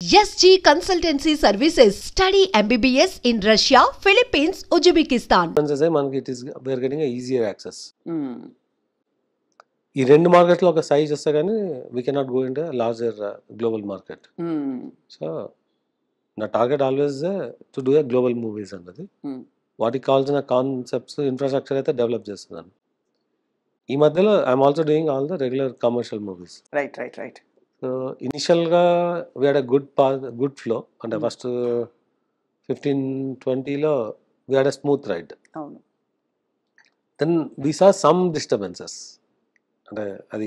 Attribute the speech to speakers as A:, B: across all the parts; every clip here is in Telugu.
A: SG Consultancy Services. Study MBBS in Russia, Philippines, Uzbekistan.
B: మనకి it is we're getting easier access. ఈ రెండు మార్కెట్లో ఒక సైజ్ వస్తే కానీ we cannot go in larger global market. So నా target always to do a global movies అన్నది. వాటికి కావాల్సిన కాన్సెప్ట్స్ ఇన్ఫ్రాస్ట్రక్చర్ అయితే డెవలప్ చేస్తున్నాను. ఈ మధ్యలో I'm also doing all the regular commercial movies.
C: Right.
B: So ఇనిషియల్గా we had a good flow. అంటే ఫస్ట్ 15-20లో we had a smooth ride.
C: అవును.
B: Then we saw some disturbances. అంటే అది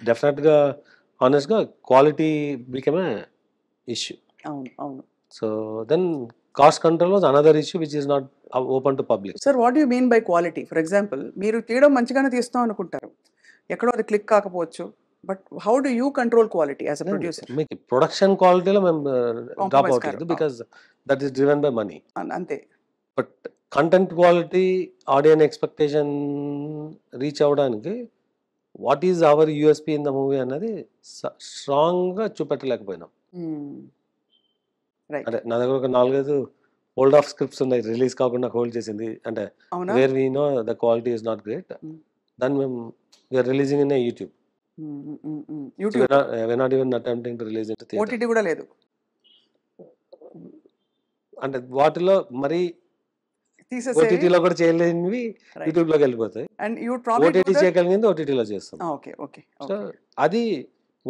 B: డెఫినెట్గా ఆనెస్ట్గా క్వాలిటీ బికమ్ ఏ ఇష్యూ.
C: అవును.
B: So then cost control was another issue which is not open to public.
C: Sir, what you mean by quality? For example, మీరు తీయడం మంచిగానే తీస్తాం అనుకుంటారు, ఎక్కడో అది క్లిక్ కాకపోవచ్చు. But how do you control quality as a producer?
B: మీకు ప్రొడక్షన్ క్వాలిటీలో మేము డ్రాప్ అవుట్ లేదు, because that is driven by money.
C: అంతే.
B: But content quality, audience expectation reach అవ్వడానికి what is our USP in the movie అన్నది స్ట్రాంగ్గా చూపెట్టలేకపోయినాం. అంటే నా దగ్గర ఒక 4-5 హోల్డ్ ఆఫ్ స్క్రిప్ట్స్ ఉన్నాయి, రిలీజ్ కాకుండా హోల్డ్ చేసింది. అంటే where we know the quality is not great, దాన్ని మేము we're releasing in YouTube. We're not even attempting to release it to theater.
C: OTT కూడా లేదు.
B: అంటే వాటిలో మరి OTT లో కూడా చేయలేనివి యూట్యూబ్ లోకి వెళ్ళిపోతాయి. OTT చేయగలిగింది OTT లో చేస్తాం.
C: సో
B: అది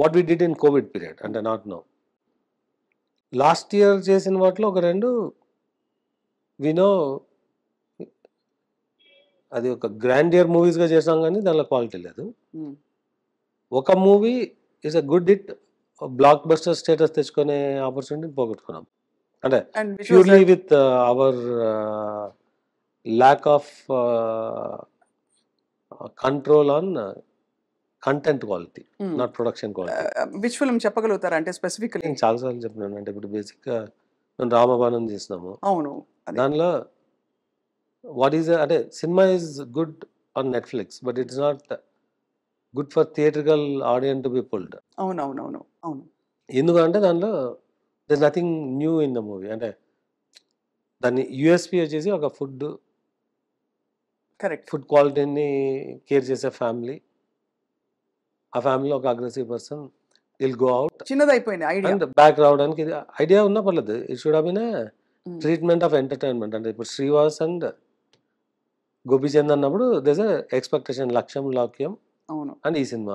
B: what we did in Covid period. అంటే నాట్ నో. లాస్ట్ ఇయర్ చేసిన వాటిలో ఒక 2 వినో అది ఒక గ్రాండియర్ మూవీస్గా చేసాం, కానీ దానిలో క్వాలిటీ లేదు. ఒక movie is a good hit, block buster status తెచ్చుకునే ఆపర్చునిటీని పోగొట్టుకున్నాం. అంటే purely with our lack of control on content quality, not production quality.
C: Which film చెప్పగలుగుతారా? అంటే స్పెసిఫికలీ
B: నేను చాలాసార్లు చెప్పినాను. అంటే ఇప్పుడు బేసిక్గా మేము రామబాణం చేసినాము.
C: అవును.
B: దానిలో వాట్ ఈస్ అంటే cinema is good on Netflix, but it's not good for theatrical audience to be pulled.
C: అవును.
B: ఎందుకంటే దానిలో there nothing new in the movie. అంటే దాన్ని యూఎస్పీ వచ్చేసి ఒక ఫుడ్ క్వాలిటీని కేర్ చేసే ఫ్యామిలీ. ఆ ఫ్యామిలీలో ఒక aggressive person will go out.
C: చిన్నదైపోయింది ఐడియా
B: అండ్ బ్యాక్ రావడానికి ఇది ఐడియా ఉన్నా పర్లేదు. It should have been treatment of entertainment. అంటే ఇప్పుడు శ్రీవాస్ అండ్ గోపీచంద్ అన్నప్పుడు దర్ ఇస్ ఎక్స్పెక్టేషన్, లక్ష్యం లాక్యం.
C: అవును.
B: అండ్ ఈ సినిమా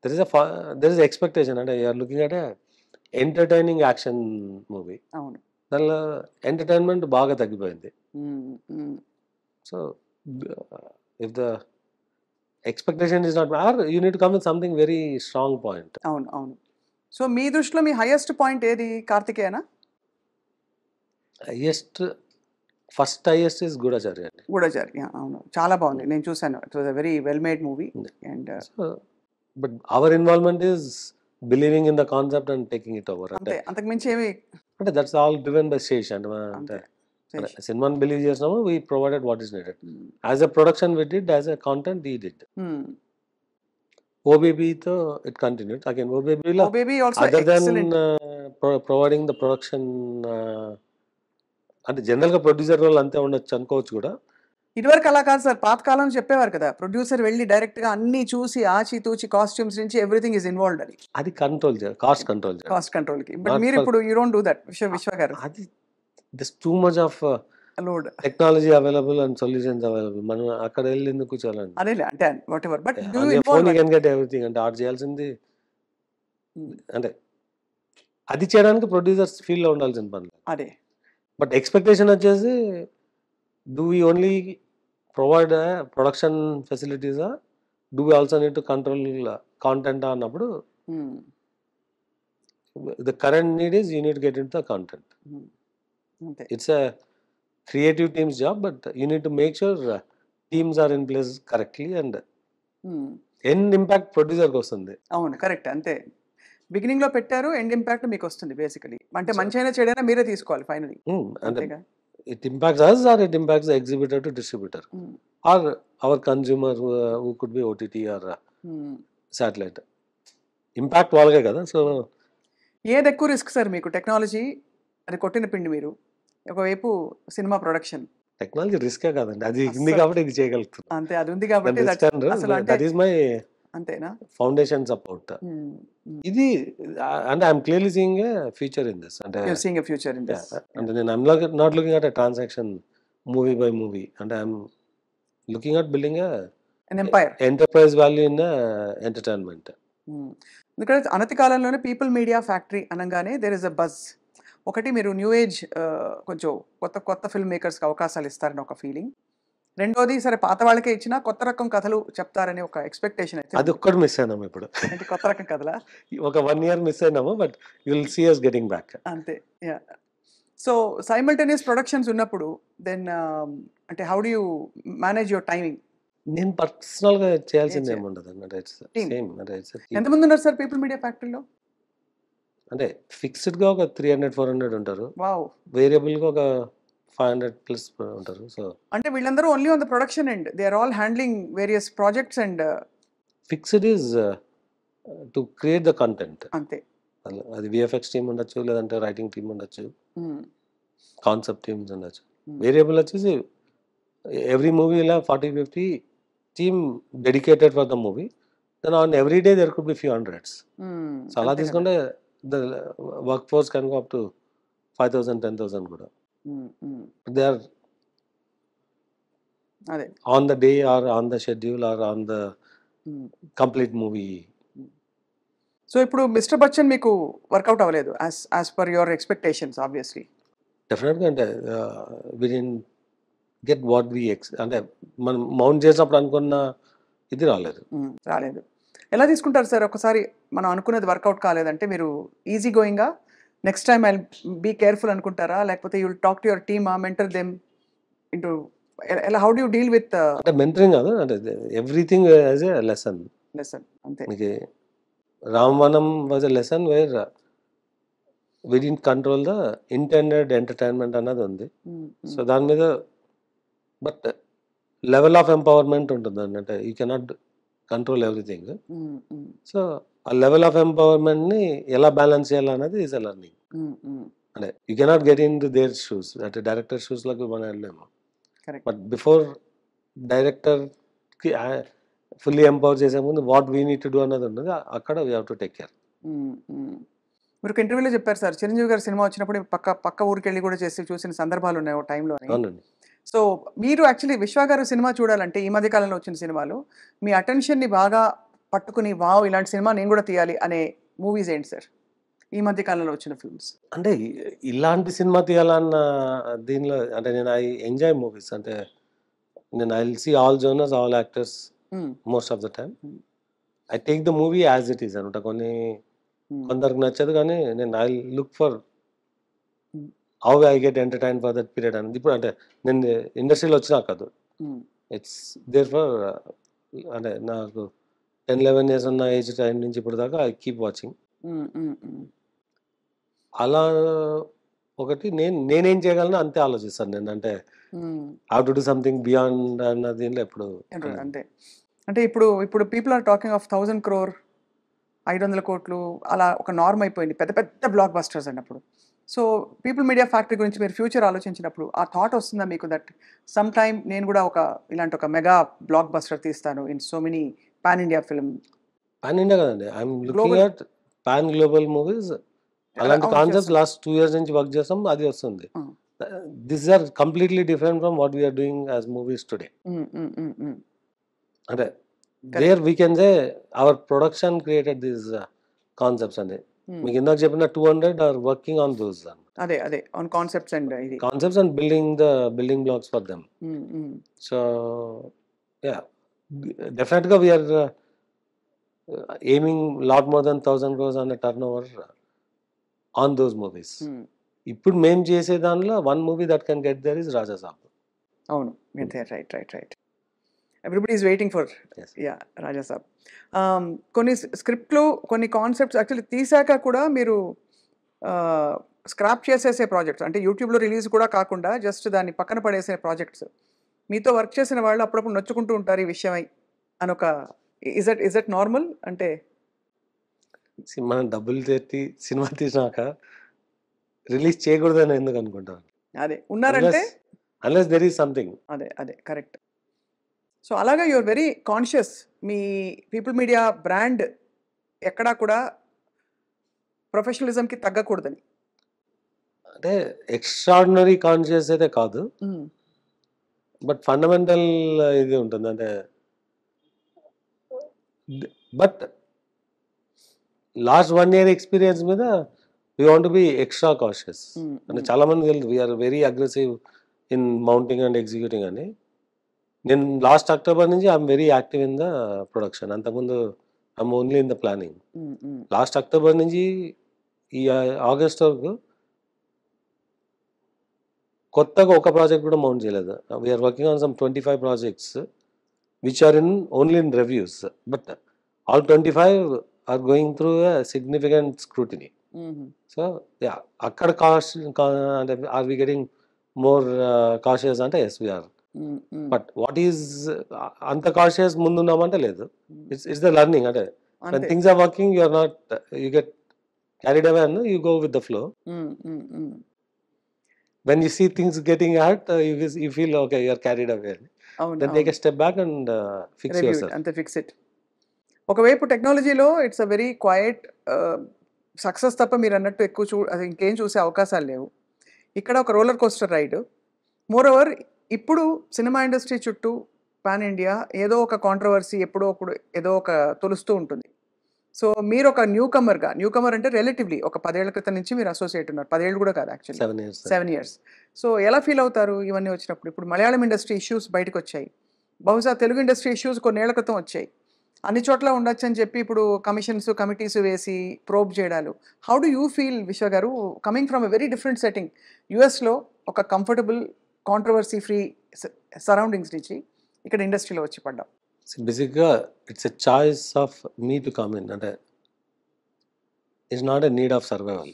B: దర్ ఇస్ ఎక్స్పెక్టేషన్. అంటే you're looking at entertaining action movie.
C: అవును.
B: దానిలో ఎంటర్టైన్మెంట్ బాగా తగ్గిపోయింది. So if the expectation is not are you need to come with something very strong point.
C: అవును. సో మీ దృష్టిలో మీ హైయెస్ట్ పాయింట్ ఏది? కార్తికేయనా?
B: ఫస్ట్ హైయెస్ట్ ఇస్ గూఢచారి అండి.
C: గూఢచారి, అవును, చాలా బాగుంది, నేను చూసాను. It was a very well made movie. And
B: but our involvement is believing in the concept and taking it over.
C: అంటే అంతకు మించి ఏమి
B: అంటే that's all driven by Sesh. అంటే సినిమాని బిలీవ్ చేసినాము, we provided what is needed. As a production we did, as a content we did. ఓబేబీతో ఇట్ కంటిన్యూడ్ అగైన్. ఓబేబీలో other then providing the production, అంటే జనరల్గా ప్రొడ్యూసర్ వాళ్ళు అంతే ఉండొచ్చు అనుకోవచ్చు కూడా.
C: ఇదివరకు అలా కాదు సార్, పాతకాలం చెప్పేవారు కదా, ప్రొడ్యూసర్ వెళ్ళి డైరెక్ట్ గా అన్ని చూసి ఆచి తూచి కాస్ట్యూమ్స్ నుంచి ఎవ్రీథింగ్ ఇస్ ఇన్వాల్వ్డ్ అని.
B: అది కంట్రోల్ చేయాలి, కాస్ట్ కంట్రోల్
C: కి. బట్ మీరు ఇప్పుడు యూ డోంట్ డూ దట్ విశ్వ గారు.
B: అది this too much of
C: load
B: technology available and solutions available. మనం అక్కడ వెళ్ళి ఎందుకు కూర్చోాలండి?
C: అదే అంటే what ever, but
B: phone can get everything. అంటే ఆర్డర్ చేయాల్సింది అంటే అది చేయడానికి ప్రొడ్యూసర్స్ ఫీల్ లో ఉండాల్సిన పని.
C: అదే.
B: బట్ ఎక్స్పెక్టేషన్ వచ్చేసి do we only provide production ఫెసిలిటీసా, do we also need to control content అన్నప్పుడు the current need is you need get in the content. It's a creative teams job, but you need to make sure teams are in place correctly and end impact ప్రొడ్యూసర్కి వస్తుంది.
C: అవును, కరెక్ట్. అంతే, బిగినింగ్ లో పెట్టారు, ఎండ్ ఇంపాక్ట్ మీకు వస్తుంది బేసికలీ. అంటే మంచి అయినా చెడైనా మీరే తీసుకోవాలి ఫైనలీ.
B: అంటే it impacts us or it impacts the exhibitor to distributor or our consumer who could be OTT or satellite. Impact వాళ్ళకే కదా. సో
C: ఏది ఎక్కువ రిస్క్ సార్ మీకు? టెక్నాలజీ అది కొట్టిన పిండి మీరు, ఒకవైపు సినిమా ప్రొడక్షన్.
B: టెక్నాలజీ రిస్కే కాదండి, అది ఉంది
C: అస్సలు.
B: కాబట్టి ఇది చేయగలుగుతున్నాను.
C: అంతే, అది ఉంది కాబట్టి
B: రిస్క్
C: అసలు అంటే
B: దట్ ఈస్ మై
C: అంతేనా?
B: Foundation support. ఇది అంటే I'm clearly seeing a future in this. అంటే
C: You're seeing a future in this.
B: అంటే నేను I'm not looking at a transaction movie by movie. అంటే I'm looking at building
C: An empire.
B: Enterprise value in entertainment.
C: ఎందుకంటే అనతి కాలంలోనే పీపుల్ మీడియా ఫ్యాక్టరీ అనగానే దేర్ ఇస్ అ బజ్. ఒకటి మీరు న్యూ ఏజ్ కొంచెం కొత్త కొత్త ఫిల్మ్ మేకర్స్కి అవకాశాలు ఇస్తారని ఒక ఫీలింగ్. రెండోది సరే పాత వాళ్ళకే ఇచ్చినా కొత్త రకం కథలు చెప్తారని ఒక ఎక్స్పెక్టేషన్ అయితే.
B: అది ఒక్కటి మిస్ అయినాము ఇప్పుడు.
C: అంటే కొత్త రకం కథలా?
B: ఒక 1 year మిస్ అయినాము, but you will see us getting back.
C: అంతే. యా. సో సైమల్టేనియస్ ప్రొడక్షన్స్ ఉన్నప్పుడు దెన్ అంటే how do you manage your timing?
B: నేను పర్సనల్ గా చేయాల్సింది
C: చేయాలి?
B: ఏముండదు అంటే ఇట్స్
C: Team.
B: సేమ్. అంటే ఇట్స్
C: ఎంతమంది ఉన్నారు సార్ పీపుల్ మీడియా ఫ్యాక్టరీలో?
B: అంటే ఫిక్స్డ్ గా ఒక 300-400 ఉంటారు.
C: వావ్.
B: వేరియబుల్ గా ఒక 500+ ఉంటారు. సో
C: అంటే వీళ్ళందరూ only on the production end, they are all handling various projects and
B: fixed is to create the content.
C: అంతే.
B: అది విఎఫ్ఎక్స్ టీమ్ ఉండొచ్చు, లేదంటే రైటింగ్ టీమ్ ఉండొచ్చు, కాన్సెప్ట్ టీమ్స్ ఉండొచ్చు. వేరియబుల్ వచ్చేసి ఎవ్రీ మూవీ ఇలా 40-50 team dedicated for the movie. Then on every day there could be few hundreds. So అలా తీసుకుంటే the work force can go up to 5,000-10,000 కూడా. దే ఆర్
C: అదే
B: on the day or on the schedule are on the complete movie.
C: So ఇప్పుడు మిస్టర్ బచ్చన్ మీకు వర్కౌట్ అవ్వలేదు as per your expectations obviously.
B: డెఫినెట్గా అంటే వి డిడ్ంట్ గెట్ వాట్ వి అంటే మనం మౌంట్ చేసినప్పుడు అనుకున్న ఇది రాలేదు.
C: రాలేదు. ఎలా తీసుకుంటారు సార్ ఒకసారి మనం అనుకున్నది వర్కౌట్ కాలేదంటే? మీరు ఈజీ గోయింగా next time I be careful అనుకుంటారా, లేకపోతే you will talk to your team mentor them into ఎలా how do you deal with?
B: అంటే మెంటరింగ్ కాదు, అంటే everything as a lesson.
C: Lesson అంతే.
B: మీకు Ramavanam was a lesson where we didn't control the intended entertainment అన్నది ఉంది. సో దాని మీద బట్ లెవెల్ ఆఫ్ ఎంపవర్మెంట్ ఉంటుంది. అంటే you cannot control everything. So ఆ లెవెల్ ఆఫ్ ఎంపవర్మెంట్ని ఎలా బ్యాలెన్స్ చేయాలన్నది ఈజ్ ఎ లెర్నింగ్. అంటే you cannot get in to their shoes. అంటే డైరెక్టర్ షూస్లోకి మనం వెళ్ళలేము. బట్ బిఫోర్ డైరెక్టర్కి ఫుల్లీ ఎంపవర్ చేసే ముందు what we need to do అన్నది ఉంటుంది. అక్కడ we have to take care.
C: మీరు ఒక ఇంటర్వ్యూలో చెప్పారు సార్, చిరంజీవి గారి సినిమా వచ్చినప్పుడు పక్క ఊరికి వెళ్ళి కూడా చేసి చూసిన సందర్భాలు ఉన్నాయి ఒక టైంలో.
B: అవునండి.
C: సో మీరు యాక్చువల్లీ విశ్వ గారు సినిమా చూడాలంటే ఈ మధ్య కాలంలో వచ్చిన సినిమాలు మీ అటెన్షన్ని బాగా పట్టుకుని వావ్ ఇలాంటి సినిమా నేను కూడా తీయాలి అనే మూవీస్ ఏంటి సార్ ఈ మధ్య కాలంలో వచ్చిన ఫిల్మ్స్?
B: అంటే ఇలాంటి సినిమా తీయాలన్న దీనిలో అంటే నేను ఐ ఎంజాయ్ మూవీస్. అంటే నేను I will see all genres, all actors most of the time. I take the movie as it is అనమాట. కొందరికి నచ్చదు, కానీ నేను I look for how I get entertain for that period అని. ఇప్పుడు అంటే నేను ఇండస్ట్రీలో వచ్చినా కాదు, ఇట్స్ దేర్ ఫర్ అంటే నాకు 10-11 years ఉన్న ఏజ్ టైం నుంచి ఇప్పుడు దాకా ఐ కీప్ వాచింగ్. అలా ఒకటి నేనేం చేయగలను అంతే ఆలోచిస్తాను నేను. అంటే how to do something beyond అన్న దీనిలో ఎప్పుడు
C: అంటే అంటే ఇప్పుడు people are talking of 1,000 crore 500 కోట్లు అలా ఒక నార్మ్ అయిపోయింది పెద్ద పెద్ద బ్లాక్ బస్టర్స్ అన్నప్పుడు. సో పీపుల్ మీడియా ఫ్యాక్టరీ గురించి మీరు ఫ్యూచర్ ఆలోచించినప్పుడు ఆ థాట్ వస్తుందా మీకు దట్ సమ్ టైమ్ నేను కూడా ఇలాంటి ఒక మెగా బ్లాక్ బస్టర్ తీస్తాను in so many pan India film?
B: Pan India కదండి, I'm looking at pan global movies. అలాంటి కాన్సెప్ట్స్ లాస్ట్ 2 years నుంచి వర్క్ చేస్తాం, అది వస్తుంది. This are completely different from what we're doing as movies today. అంటే there we can say our production created these concepts అని. మీకు ఇందాక చెప్పిన 200 ఆర్ వర్కింగ్ ఆన్ దోస్.
C: అదే on concepts and
B: concepts and building blocks for them. So yeah, డెఫినెట్గా we are aiming lot more than 1,000 crores on a turnover on those movies. ఇప్పుడు మేము చేసే దానిలో one movie that can get there is Raja Saab.
C: అవును, right. Everybody is waiting for Raja Saab. కొన్ని స్క్రిప్ట్లు కొన్ని కాన్సెప్ట్స్ యాక్చువల్లీ తీసాక కూడా మీరు స్క్రాప్ చేసేసే ప్రాజెక్ట్స్, అంటే యూట్యూబ్లో రిలీజ్ కూడా కాకుండా జస్ట్ దాన్ని పక్కన పడేసే ప్రాజెక్ట్స్ మీతో వర్క్ చేసిన వాళ్ళు అప్పుడప్పుడు నొచ్చుకుంటూ ఉంటారు ఈ విషయమై అని ఒక ఇజ్ దట్ నార్మల్? అంటే
B: మనం డబ్బులు పెట్టి సినిమా తీసినాక రిలీజ్ చేయకూడదని ఎందుకు అనుకుంటాను?
C: అదే ఉన్నారంటే
B: అన్లెస్ దెర్ ఈస్ సంథింగ్.
C: అదే కరెక్ట్. సో అలాగా యు ఆర్ వెరీ కాన్షియస్. మీ పీపుల్ మీడియా బ్రాండ్ ఎక్కడా కూడా ప్రొఫెషనలిజంకి తగ్గకూడదని.
B: అంటే ఎక్స్ట్రాడినరీ కాన్షియస్ అయితే కాదు, బట్ ఫండమెంటల్ ఇది ఉంటుంది. అంటే బట్ లాస్ట్ 1 year ఎక్స్పీరియన్స్ మీద we want to be extra cautious. అంటే చాలా మంది తెలుసు we're very aggressive in mounting and executing అని. నేను లాస్ట్ అక్టోబర్ నుంచి I'm very active in the production. అంతకుముందు I'm only in the planning. Last October నుంచి ఈ ఆగస్ట్ వరకు కొత్తగా ఒక ప్రాజెక్ట్ కూడా మౌంట్ చేయలేదు. We're working on some 25 projects which are in only in reviews, but all 25 are going through significant scrutiny. So yeah, అక్కడ అంటే are we getting more cautious అంటే as we're. But what is అంత కాషియస్ ముందున్నామంటే లేదు. It's the learning. అంటే when things are working, you are not you get carried away and you go with the flow. When you see things getting hard, you feel okay, you are carried away. Then take a step back and fix yourself.
C: అంతే, ఫిక్స్ ఇట్. ఒకవైపు టెక్నాలజీలో it's a very quite success తప్ప మీరు అన్నట్టు ఎక్కువ అది ఇంకేం చూసే అవకాశాలు లేవు. ఇక్కడ ఒక roller coaster ride. Moreover ఇప్పుడు సినిమా ఇండస్ట్రీ చుట్టూ పాన్ ఇండియా ఏదో ఒక కాంట్రవర్సీ ఎప్పుడో ఒకడు ఏదో ఒక తొలుస్తూ ఉంటుంది. సో మీరు ఒక న్యూ కమర్ అంటే రిలేటివ్లీ ఒక 10 ఏళ్ల క్రితం నుంచి మీరు అసోసియేట్ ఉన్నారు. 10 ఏళ్ళు కూడా కాదు యాక్చువల్లీ, 7 years. సో ఎలా ఫీల్ అవుతారు ఇవన్నీ వచ్చినప్పుడు? ఇప్పుడు మలయాళం ఇండస్ట్రీ ఇష్యూస్ బయటకు వచ్చాయి, బహుశా తెలుగు ఇండస్ట్రీ ఇష్యూస్ కొన్నేళ్ల క్రితం వచ్చాయి. అన్ని చోట్ల ఉండొచ్చు అని చెప్పి ఇప్పుడు కమిటీస్ వేసి ప్రోబ్ చేయడాలు. హౌ డు యూ ఫీల్ విశ్వ గారు, coming from a very different setting, యుఎస్లో ఒక కంఫర్టబుల్ కాంట్రవర్సీ ఫ్రీ సరౌండింగ్స్ నుంచి ఇక్కడ ఇండస్ట్రీలో వచ్చి పడ్డాం?
B: బేసిక్గా it's a choice of me to come in. అంటే it's not a need of survival.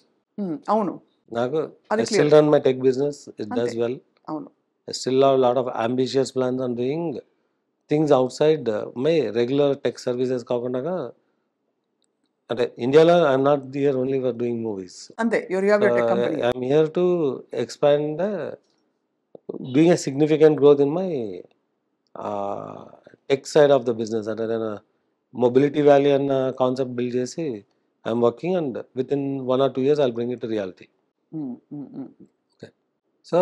C: అవును,
B: నాకు I still run my tech business, it does well.
C: అవును,
B: I still have lot of ambitious plans on doing things outside my regular tech services కాకుండా. అంటే ఇండియాలో I'm not here only for doing movies.
C: అంతే,
B: I'm here to expand, doing a significant growth in my tech side of the business. అంటే నేను మొబిలిటీ వ్యాలీ అన్న కాన్సెప్ట్ బిల్డ్ చేసి I'm working, and with in 1 or 2 years I bring it to reality. Okay, so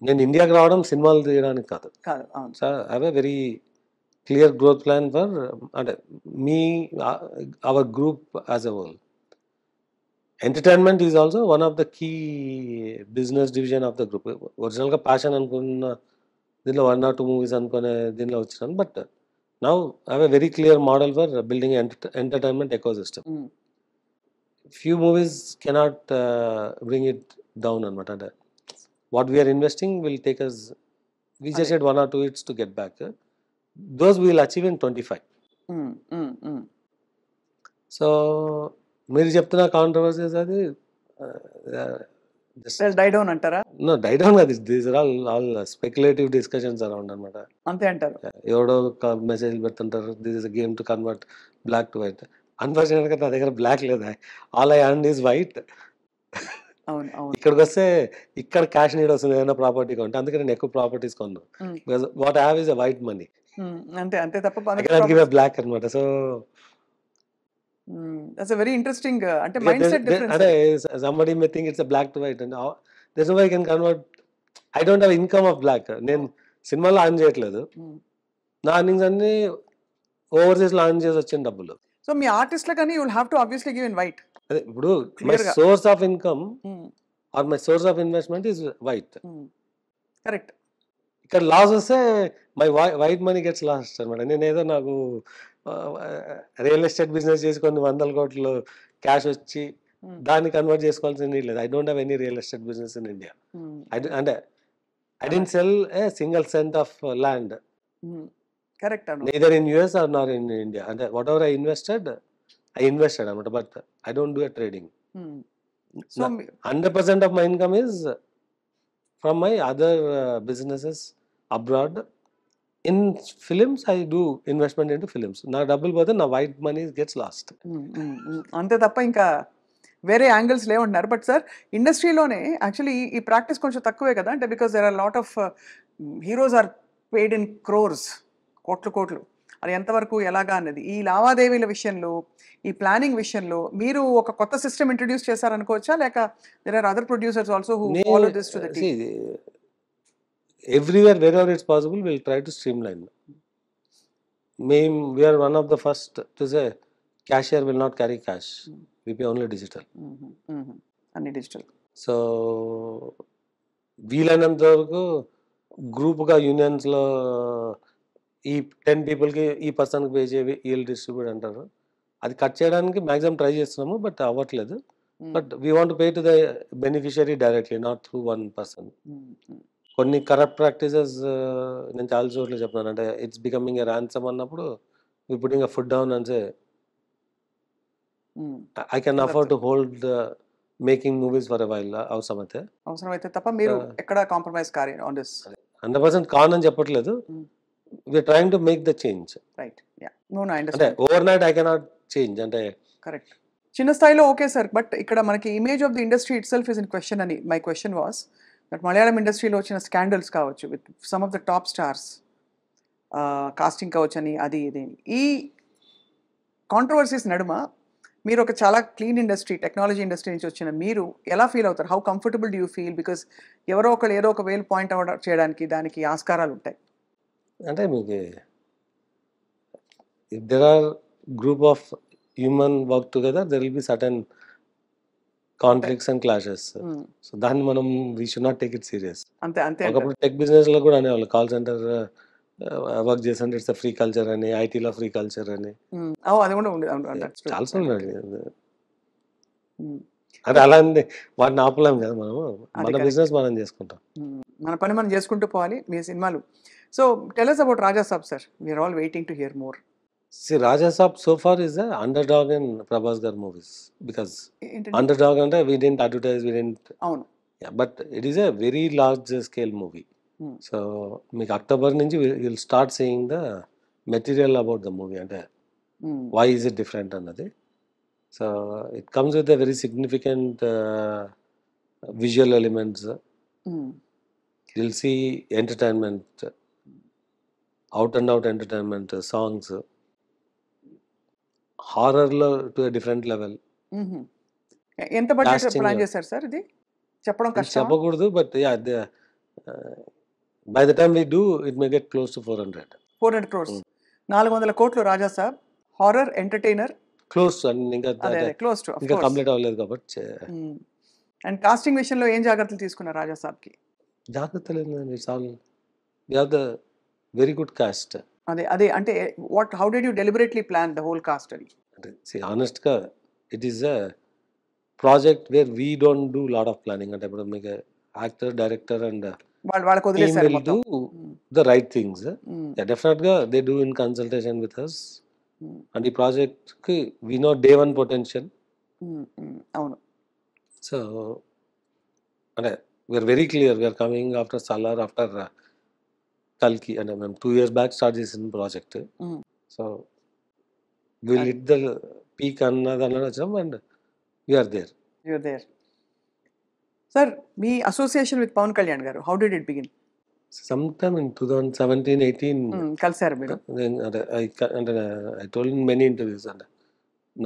B: నేను ఇండియాకి రావడం సినిమాలు తీయడానికి కాదు. So I have a very clear growth plan for అంటే మీ our group as a whole. Entertainment is also one of the key business division of the group. ఒరిజినల్గా ప్యాషన్ అనుకున్న దీనిలో 1 or 2 మూవీస్ అనుకునే దీనిలో వచ్చినాను. But now I have a very clear model for building entertainment ecosystem. Few movies cannot bring it down అనమాట. అంటే what we are investing will take us, we just had 1 or 2 hits to get back. Those we will achieve in 25. So మీరు చెప్తున్న కాంట్రవర్సీస్ అది
C: డై డౌన్ అంటారా?
B: నో, డై డౌన్ కాదు. These are all speculative discussions around అనమాట.
C: అంతే అంటారు.
B: ఎవడో మెసేజ్ పెడుతుంటారు, this is a game to convert black to white. అన్ఫార్చునేట్గా నా దగ్గర బ్లాక్ లేదా, all I earn is white. ఇక్కడికి వస్తే ఇక్కడ క్యాష్ నీడ్ వస్తుంది ఏదైనా ప్రాపర్టీ కొంటే, అందుకే నేను ఎక్కువ ప్రాపర్టీస్ కొన్నాను. Because what I have is a white money,
C: అంతే తప్ప
B: బ్లాక్ అనమాట. So
C: that's a very interesting అంటే మైండ్ సెట్ డిఫరెన్స్.
B: అంటే somebody may think it's a black to white and there's no way I can convert. I don't have income of black. నేను సినిమాలో ఆన్ చేయట్లేదు, నా అర్నింగ్స్ అన్ని ఓవర్సీస్ లో ఆన్ చేసి వచ్చిన డబ్బులు.
C: సో మీ ఆర్టిస్ట్ల కానీ you will have to obviously give in white.
B: అదే ఇప్పుడు my source of income or my source of investment is white.
C: Correct.
B: ఇక్కడ లాస్ వస్తే my white money gets last అనమాట. నేనేదో నాకు రియల్ ఎస్టేట్ బిజినెస్ చేసుకొని 100 కోట్లు క్యాష్ వచ్చి దాన్ని కన్వర్ట్ చేసుకోవాల్సిన నీడ్ లేదు. I don't have any real estate business in India. అంటే I don't sell a single cent of land.
C: Correct.
B: neither in US or nor in India. And whatever I invested అనమాట. But I don't do a trading. So 100% of my income is from my other businesses abroad in films I do investment into films. నా డబ్బులు పోతే నా వైట్ మనీ గెట్స్ లాస్ట్.
C: అంతే తప్ప ఇంకా వేరే యాంగిల్స్ లేవంటున్నారు. బట్ సార్ ఇండస్ట్రీలోనే యాక్చువల్లీ ఈ ప్రాక్టీస్ కొంచెం తక్కువే కదా, అంటే because there are lot of heroes are paid in crores, కోట్లు. అది ఎంతవరకు ఎలాగా అన్నది ఈ లావాదేవీల విషయంలో, ఈ ప్లానింగ్ విషయంలో మీరు ఒక కొత్త సిస్టమ్ ఇంట్రడ్యూస్ చేశారనుకోవచ్చా, లేక there are other producers also who follow this to the T?
B: Everywhere wherever it's possible we'll try to streamline. We are one of the first to say cashier will not carry cash. We pay only digital.
C: అన్ని డిజిటల్.
B: సో వీలైనంత వరకు గ్రూప్గా యూనియన్స్లో ఈ 10 పీపుల్కి ఈ పర్సన్కి పే చేయి వీళ్ళు డిస్ట్రిబ్యూట్ అంటారు. అది కట్ చేయడానికి మ్యాక్సిమం ట్రై చేస్తున్నాము, బట్ అవ్వట్లేదు. But we want pay to the beneficiary directly, not through one person. కొన్ని కరప్ట్ ప్రాక్టీసెస్ నేను చాలా చోట్ల చెప్తున్నాను. అంటే ఇట్స్ బికమింగ్ ఎ ర్యాన్సమ్ అన్నప్పుడు we putting a foot down and say I can afford to hold making movies for a while
C: అవసరమైతే తప్ప మీరు ఎక్కడ కాంప్రమైజ్ కారు ఆన్ దిస్.
B: 100% కాన్ అని చెప్పట్లేదు. We're trying to make the change.
C: Right, yeah, no I
B: అంటే
C: understand.
B: Overnight I cannot change. అంటే
C: కరెక్ట్, చిన్న స్థాయిలో ఓకే సార్, బట్ ఇక్కడ మనకి image of the industry itself is in question అని my question was that Malayalam ఇండస్ట్రీలో వచ్చిన స్కాండల్స్ కావచ్చు with some of the top stars, casting కావచ్చు అని అది ఇది, ఈ కాంట్రవర్సీస్ నడుమ మీరు ఒక చాలా క్లీన్ ఇండస్ట్రీ, టెక్నాలజీ ఇండస్ట్రీ నుంచి వచ్చిన మీరు ఎలా ఫీల్ అవుతారు? How comfortable do you feel? Because ఎవరో ఒకరు ఏదో ఒక వేలు పాయింట్ అవుట్ చేయడానికి దానికి ఆస్కారాలు ఉంటాయి.
B: అంటే మీకు if there are group of human work together there will be certain conflicts and clashes. So దాన్ని మనం we should not take it serious.
C: అంతే అంతే.
B: ఒకప్పుడు టెక్ బిజినెస్లో కూడా అనేవాళ్ళు, కాల్ సెంటర్ వర్క్ చేస్తుంటే ఇట్స్ ఫ్రీ కల్చర్ అని, ఐటీలో ఫ్రీ కల్చర్ అని
C: అది కూడా
B: చాలా సార్లు అది అలా ఉంది. వాటిని ఆపలేం కదా మనము, మన బిజినెస్ మనం చేసుకుంటాం,
C: మన పని మనం చేసుకుంటూ పోవాలి. మీ సినిమాలు. So tell us about Raja Saab sir, we're all waiting to hear more.
B: See, Raja Saab so far is the underdog in Prabhas Gar movies, because underdog ante we didn't advertise, we didn't.
C: అవును.
B: Yeah, but it is a very large scale movie. So మీకు అక్టోబర్ నుంచి you'll start seeing the material about the movie, అంటే why is it different అన్నది. So it comes with a very significant visual elements. You'll see entertainment, out and out entertainment, songs, హారర్లో టు ఎ డిఫరెంట్ లెవెల్.
C: ఎంత బడ్జెట్ ప్లాన్ చేశారు సార్? ఇది చెప్పడం కష్టం,
B: చెప్పకూడదు, but yeah by the time we do it may get close to 400
C: crores. 400 కోట్లు Raja Saab, horror entertainer,
B: close to, ఇంకా
C: క్లోజ్ టు,
B: ఇంకా కంప్లీట్ అవ్వలేదు కాబట్టి.
C: అండ్ కాస్టింగ్ విషయంలో ఏం జాగ్రత్తలు తీసుకున్నారు రాజా సాబ్కి?
B: జాగ్రత్తలు ఏంటండి, it's all we have the very good cast.
C: అదే అంటే how did you deliberately plan the whole cast అని?
B: అంటే ఆనెస్ట్గా it is a project where we don't do lot of planning. అంటే ఇప్పుడు మీకు యాక్టర్, డైరెక్టర్ అండ్
C: వాళ్ళకి వదిలేసారు
B: డూ ద రైట్ థింగ్స్. డెఫినెట్గా they do in consultation with us. And ఈ ప్రాజెక్ట్కి we know day one potential.
C: అవును.
B: సో అంటే we're very clear, we are coming after Salaar, after కల్కి, అంటే మేము 2 years బ్యాక్ స్టార్ట్ చేసిన project. So will hit the peak అన్నది వచ్చాం, and we're there.
C: You're there. Sir మీ association with Pawan Kalyan garu, how did it begin?
B: Some time in 2017-18
C: కలిసారు మీరు?
B: అంటే I told in many interviews, అంటే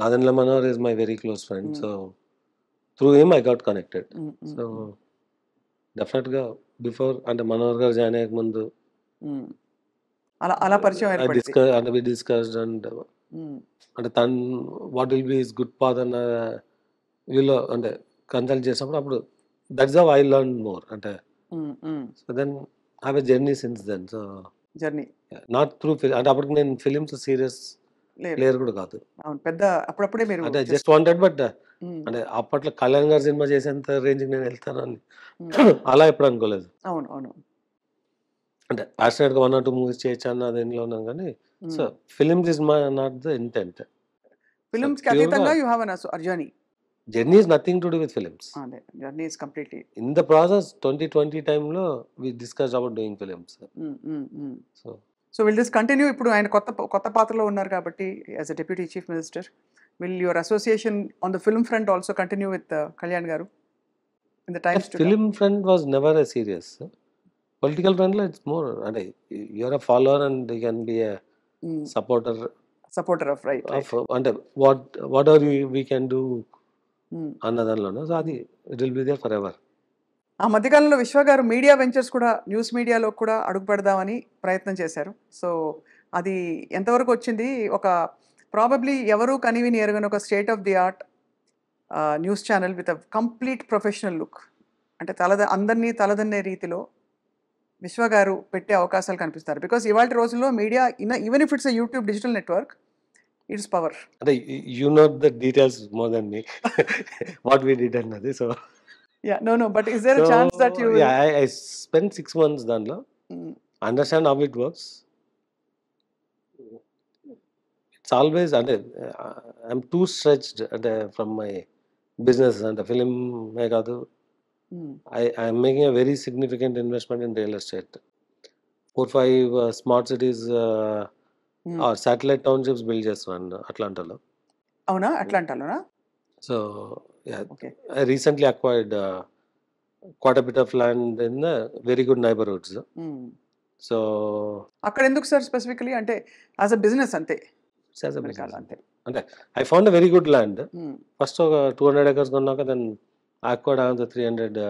B: Nadendla Manohar is my very close friend. So through him I got connected. So డెఫినెట్గా బిఫోర్, అంటే మనోహర్ గారు జాయిన్ అయ్యే ముందు
C: అలా పరిచయం
B: అంటే వి డిస్కస్డ్, అండ్ అంటే తను what will be his good path అన్న వీళ్ళు అంటే కన్సల్ట్ చేసినప్పుడు, అప్పుడు that's how I learn more. అంటే so then have a journey since then. So
C: journey
B: not through అంటే అప్పటికి నేను ఫిలిమ్స్ సీరియస్ ప్లేయర్ కూడా కాదు.
C: పెద్ద అప్పుడప్పుడే మీరు
B: అంటే జస్ట్ వాంటెడ్, బట్ అంటే అప్పట్లో కళ్యాణ్ గారు సినిమా చేసేంత రేంజ్కి నేను వెళ్తాను అని అలా ఎప్పుడు అనుకోలేదు.
C: అవును అవును.
B: అంటే ప్యాషనేట్గా 1 or 2 movies చేయొచ్చు అన్న దేనిలో ఉన్నాం, కానీ so films is not the intent.
C: Films కి అతీతంగా you have a journey.
B: Journey is nothing to do with films.
C: అదే, journey is completely
B: in the process. 2020 టైంలో we discussed about doing films.
C: So will this continue? ఇప్పుడు ఆయన కొత్త కొత్త పాత్రలో ఉన్నారు కాబట్టి as a deputy chief minister, will your association on the film front also continue with Kalyan garu in the times to
B: film front was never a serious. Political ఫ్రంట్లో ఇట్స్ మోర్ అంటే you're a follower and you can be a supporter
C: supporter of right
B: of అంటే what are we can do అన్న దానిలోనే. సో అది it will be there forever.
C: ఆ మధ్యకాలంలో విశ్వ గారు మీడియా వెంచర్స్ కూడా న్యూస్ మీడియాలో కూడా అడుగు పెడదామని ప్రయత్నం చేశారు. సో అది ఎంతవరకు వచ్చింది? ఒక ప్రాబబ్లీ ఎవరు కనివిని ఎరగని ఒక state of the art news channel with a complete professional look, అంటే అందరినీ తలదన్నే రీతిలో విశ్వ గారు పెట్టే అవకాశాలు కనిపిస్తారు. బికాస్ ఇవాళ రోజుల్లో media even if it's YouTube digital network, it's power.
B: అంటే you know the details more then me what we did అన్నది. So
C: Yeah, no, but is there a chance that you will...
B: Yeah, I spent 6 months దానిలో. Understand how it works. It's always అంటే I'm too stretched అంటే from my business అంటే ఫిలిం కాదు. I'm making a very significant investment in real estate. 4-5 smart cities or satellite townships build చేస్తున్నాను అట్లాంటాలో.
C: అవునా? అట్లాంటాలోనా?
B: So yeah,
C: okay.
B: I recently acquired quite a bit of land in very good neighborhoods. So
C: అక్కడ ఎందుకు సార్ స్పెసిఫికలీ? అంటే యాజ్ అ బిజినెస్ అంతే?
B: as a business అంతే. అంటే I found a very good land. First ఒక 200 acres కొన్నాక then I acquired another 300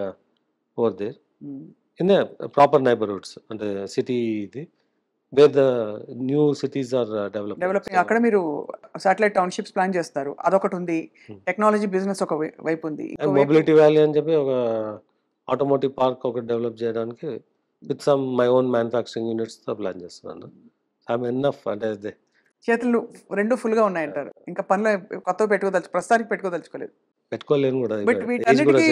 B: over there in the proper neighborhoods అంటే సిటీ ఇది where the new cities are
C: developing. అక్కడ మీరు సాటిలైట్ టౌన్షిప్స్ ప్లాన్ చేస్తారు, అదొకటి ఉంది. టెక్నాలజీ బిజినెస్ ఒక వైపు ఉంది.
B: మొబిలిటీ వ్యాలీ అని చెప్పి ఒక ఆటోమోటివ్ పార్క్ ఒకటి డెవలప్ చేయడానికి with some my own manufacturing units తో ప్లాన్ చేస్తున్నాను. ఐఎమ్ ఎనఫ్ అంటే
C: చేతులు రెండు ఫుల్ గా ఉన్నాయంటారు. ఇంకా పనులు కొత్తగా ప్రస్తుతానికి పెట్టుకోదలుచుకోలేదు.
B: పెట్టుకోలేను కూడా.
C: బట్ వీటన్నిటికీ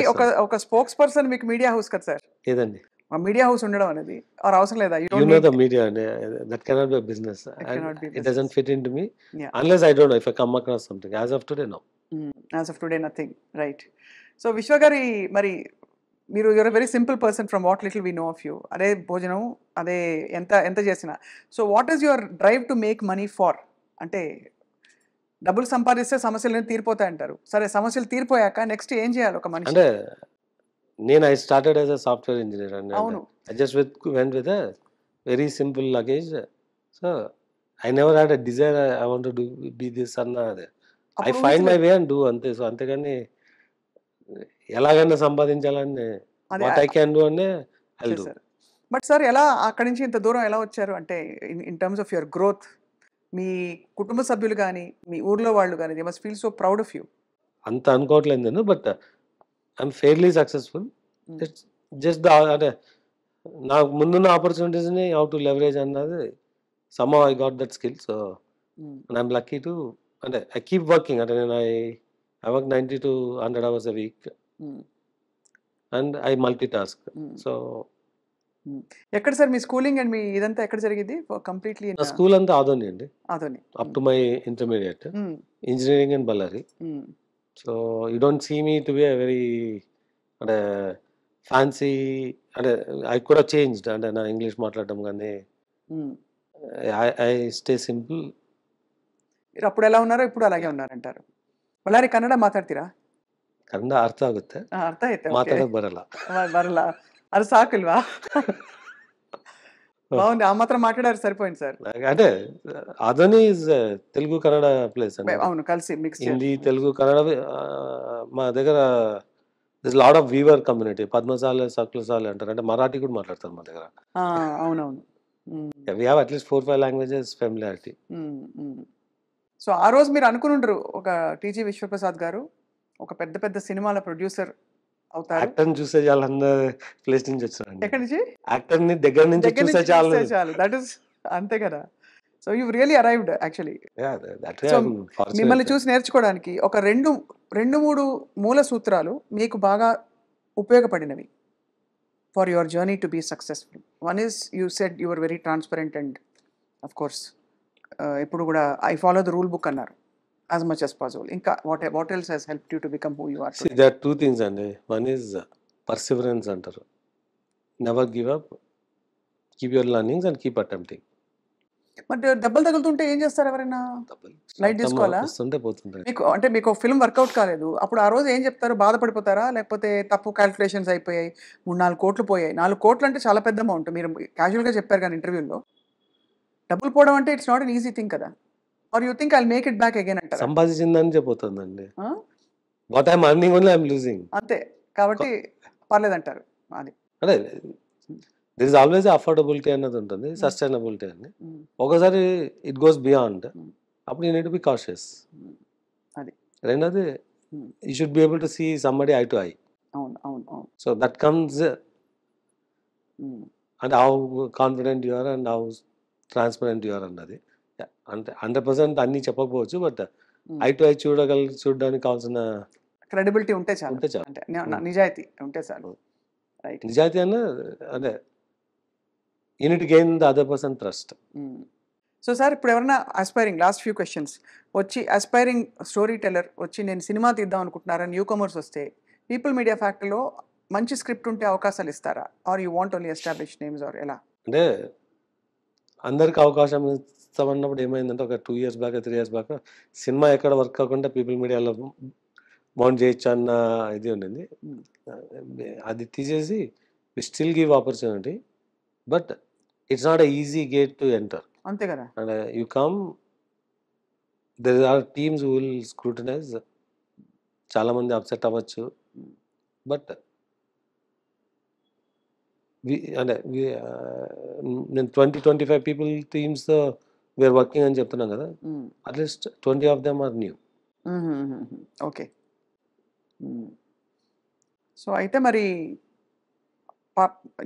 C: ఒక స్పోక్స్ పర్సన్ మీకు మీడియా హౌస్ కదా సార్?
B: ఏదండి
C: మీడియా హౌస్ ఉండడం అనేది అవసరం లేదా?
B: You know the media that cannot be a business. It doesn't fit into me unless I don't know if I come across something. As of today, no.
C: As of today, nothing. Right. So Vishwa gari మరి మీరు you're very simple person from what little we know of you. అదే భోజనం, అదే ఎంత చేసినా. So what is your drive to make money far? అంటే డబ్బులు సంపాదిస్తే సమస్యలు తీరిపోతాయి అంటారు. సరే, సమస్యలు తీరిపోయాక నెక్స్ట్ ఏం చేయాలి ఒక మనిషి?
B: అంటే నేను I started as a software engineer and
C: అవును.
B: I just went with a very simple luggage. So I never had a desire I want to be this అన్న. I find my way and do అంతే. సో అంతేగాని ఎలాగైనా సంపాదించాలని what I can do అనే I'll do.
C: బట్ సార్ ఎలా అక్కడి నుంచి ఇంత దూరం ఎలా వచ్చారు? అంటే in terms of your growth, మీ కుటుంబ సభ్యులు కానీ మీ ఊర్లో వాళ్ళు కానీ they must feel so proud of you.
B: అంత అనుకోవట్లేదు నేను, but I'm fairly successful. Just అంటే నాకు ముందున్న ఆపర్చునిటీస్ని హౌ టు లెవరేజ్ అన్నది somehow I got that skill. So and I'm lucky to అంటే I keep working. అంటే నేను I work 90 to 100 hours a week and I multitask. So
C: ఎక్కడ సార్ మీ స్కూలింగ్ అండ్ మీ ఇదంతా ఎక్కడ జరిగింది కంప్లీట్లీ?
B: స్కూల్ అంతా ఆదోని అండి.
C: Adoni
B: up to my intermediate engineering in Ballari. So you don't see me to be a very అంటే ఫ్యాన్సీ అంటే ఐ కూడా చేంజ్డ్ అంటే నా ఇంగ్లీష్ మాట్లాడడం కానీ ఐ స్టే సింపుల్.
C: మీరు అప్పుడు ఎలా ఉన్నారో ఇప్పుడు అలాగే ఉన్నారంటారు. ಬಳ್ಳಾರಿ ಕನ್ನಡ ಮಾತಾಡ್ತೀರಾ?
B: ಕನ್ನಡ ಅರ್ಥ ಆಗುತ್ತೆ,
C: ಅರ್ಥ ಆಯ್ತು,
B: ಮಾತಾಡೋಕೆ ಬರಲ್ಲ.
C: ಬರಲ್ಲ, ಅದು ಸಾಕಿಲ್ವಾ? బాగుంది, ఆ మాత్రం మాట్లాడారు సరిపోయింది సార్.
B: అంటే అదని తెలుగు కన్నడ ప్లేస్ అండి.
C: అవును, కలిసి మిక్స్
B: హిందీ తెలుగు కన్నడ. మా దగ్గర lot of weaver community, Padmashali Sakulasali అంటారు, అంటే మరాఠీ కూడా మాట్లాడతారు మా దగ్గర.
C: అవునవును,
B: we have at least 4-5 languages familiarity.
C: So ఆ రోజు మీరు అనుకుని ఉండరు ఒక టీజీ విశ్వప్రసాద్ గారు ఒక పెద్ద పెద్ద సినిమాల ప్రొడ్యూసర్ అవుతారు.
B: యాక్టర్ ని చూసే చాలు అన్న ప్లేస్ నుంచి వచ్చారండి.
C: ఎక్కడి నుంచి?
B: యాక్టర్ ని దగ్గర నుంచి చూసే చాలు,
C: దట్ ఇస్ అంతే కదా. So you really arrived actually. మిమ్మల్ని చూసి నేర్చుకోవడానికి ఒక రెండు మూడు మూల సూత్రాలు మీకు బాగా ఉపయోగపడినవి for your journey to be successful. One is you said your very transparent and of course ఇప్పుడు కూడా I follow the rule book అన్నారు as much as possible. ఇంకా what else has helped you to become who you are today?
B: See, there are two things అండి. One is perseverance అంటారు. Never give up, keep your learnings and keep attempting.
C: మరి దెబ్బలు తగులుతుంటే ఏం చేస్తారు ఎవరైనా? లైట్ తీసుకోవాలా?
B: వస్తుంటే పోతుంటాయి.
C: మీకు ఫిల్మ్ వర్కౌట్ కాలేదు. అప్పుడు ఆ రోజు ఏం చెప్తారు? బాధపడిపోతారా? లేకపోతే తప్పు క్యాలిక్యులేషన్స్ అయిపోయాయి. 3, 4 కోట్లు పోయాయి. 4 కోట్లు అంటే చాలా పెద్ద అమౌంట్. మీరు క్యాజువల్‌గా చెప్పారు కానీ ఇంటర్వ్యూలో. డబ్బులు పోవడం అంటే it's not an easy thing కదా! Are you think I will make it back again అంటారా?
B: సంపాదించిందని చెప్పిపోతుందండి.
C: ఆ?
B: What I'm earning only I'm losing.
C: అంతే. కాబట్టి పర్లేదంటారు. అది.
B: అంటే దిర్ ఇస్ ఆల్వేస్ అఫోర్డబిలిటీ అన్నది ఉంటుంది, సస్టైనబిలిటీ అని.
C: హ్మ్.
B: ఒకసారి ఇట్ గోస్ బియాండ్,
C: Hmm.
B: అప్పుడు you need to be cautious.
C: అది.
B: రెండోది
C: Hmm.
B: You should be able to see somebody eye to eye.
C: అవును. అవును. అవును.
B: So that comes
C: hmm.
B: అంటే how confident you are and how transparent you are అన్నది. అంటే 100% అన్నీ చెప్పకపోవచ్చు, but
C: Hmm.
B: Eye to eye చూడడానికి కావాల్సిన
C: క్రెడిబిలిటీ ఉంటే చాలు.
B: ఉంటే చాలు.
C: అంటే నిజాయితీ ఉంటే చాలు. రైట్.
B: నిజాయితీ అన్న అదే you need to gain the other person trust.
C: So sir, ఇప్పుడు ఎవరైనా అస్పైరింగ్, లాస్ట్ ఫ్యూ క్వశ్చన్స్, వచ్చి అస్పైరింగ్ స్టోరీ టెల్లర్ వచ్చి నేను సినిమా తీద్దాం అనుకుంటున్నారా, న్యూ కమర్స్ వస్తే పీపుల్ మీడియా ఫ్యాక్టరీలో మంచి స్క్రిప్ట్ ఉంటే అవకాశాలు ఇస్తారా? Or you want only establish names or ఎలా?
B: అంటే అందరికి అవకాశం ఇస్తామన్నప్పుడు ఏమైందంటే ఒక 2 years back 3 years back cinema ఎక్కడ వర్క్ కాకుండా పీపుల్ మీడియాలో మౌంట్ చేయొచ్చు అన్న ఇది ఉండింది. అది తీసేసి we still give opportunity, but it's not a easy gate to enter.
C: అంతే కదా.
B: And you come, there are teams will scrutinise, చాలామంది అప్సెట్ అవ్వచ్చు, బట్ అంటే నేను 20-25 పీపుల్ టీమ్స్తో వీఆర్ వర్కింగ్ అని చెప్తున్నాం కదా, at least 20 of them are new.
C: Okay. So అయితే మరి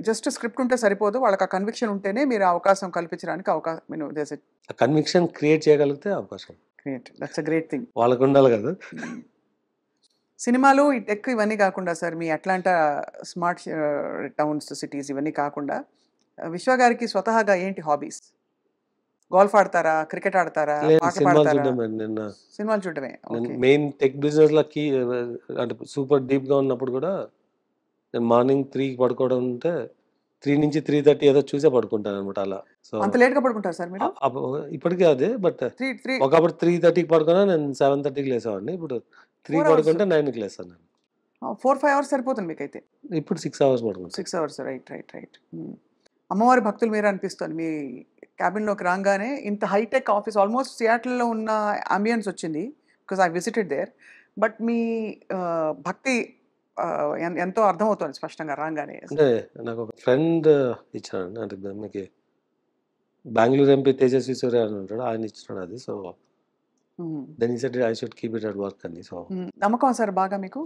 C: జస్ట్ స్క్రిప్ట్ ఉంటే సరిపోదు, వాళ్ళకి ఆ కన్విక్షన్ ఉంటేనే మీరు అవకాశం కల్పించడానికి అవకాశం
B: కన్విక్షన్ క్రియేట్ చేయగలిగితే అవకాశం
C: create. That's a great thing.
B: వాళ్ళకు ఉండాలి కదా.
C: సినిమాలు, ఈ టెక్ ఇవన్నీ కాకుండా సార్, మీ అట్లాంటా స్మార్ట్ టౌన్స్, సిటీస్ ఇవన్నీ కాకుండా విశ్వ గారికి స్వతహాగా ఏంటి హాబీస్? గోల్ఫ్ ఆడతారా? క్రికెట్ ఆడతారా? పాట
B: సినిమాలు
C: పాడతారా?
B: చూడడం నిన్న
C: సినిమాలు చూడటమే. ఓకే.
B: మెయిన్ టెక్ బిజినెస్ లకి అంటే సూపర్ డీప్ గా ఉన్నప్పుడు కూడా నేను మార్నింగ్ 3కి పడుకోవడం ఉంటే 3 నుంచి 3:30 ఏదో చూసే పడుకుంటాను అనమాట. అలా సో
C: అంత లేట్ గా పడుకుంటారు సార్ మీరు?
B: ఇప్పటికీ అదే, బట్
C: 3
B: ఒకప్పుడు 3:30కి పడుకున్నా నేను 7:30కి లేసేవాడిని. ఇప్పుడు 3
C: 4
B: పడుకుంటే
C: hours.
B: 9కి లేస్తాను నేను.
C: 4-5 అవర్స్ సరిపోతుంది మీకైతే.
B: ఇప్పుడు 6 hours పడుకుంటాను.
C: 6 అవర్స్. రైట్. అమ్మవారి భక్తులు మీరు అనిపిస్తుంది. మీ క్యాబిన్లోకి రాగానే ఇంత హైటెక్ ఆఫీస్, ఆల్మోస్ట్ సియాటిల్లో ఉన్న అంబియన్స్ వచ్చింది, because I visited there. But మీ భక్తి ఎంతో అర్థమవుతుంది స్పష్టంగా రాగానే.
B: అంటే నాకు ఒక ఫ్రెండ్ ఇచ్చాడు, అంటే మీకు బెంగళూరు ఎంపీ తేజస్వి సూర్య అని ఉంటాడు, ఆయన ఇచ్చినాడు అది. సో దెన్ ఈ said I should keep it at work అని. సో
C: నమ్మకం సార్ బాగా మీకు?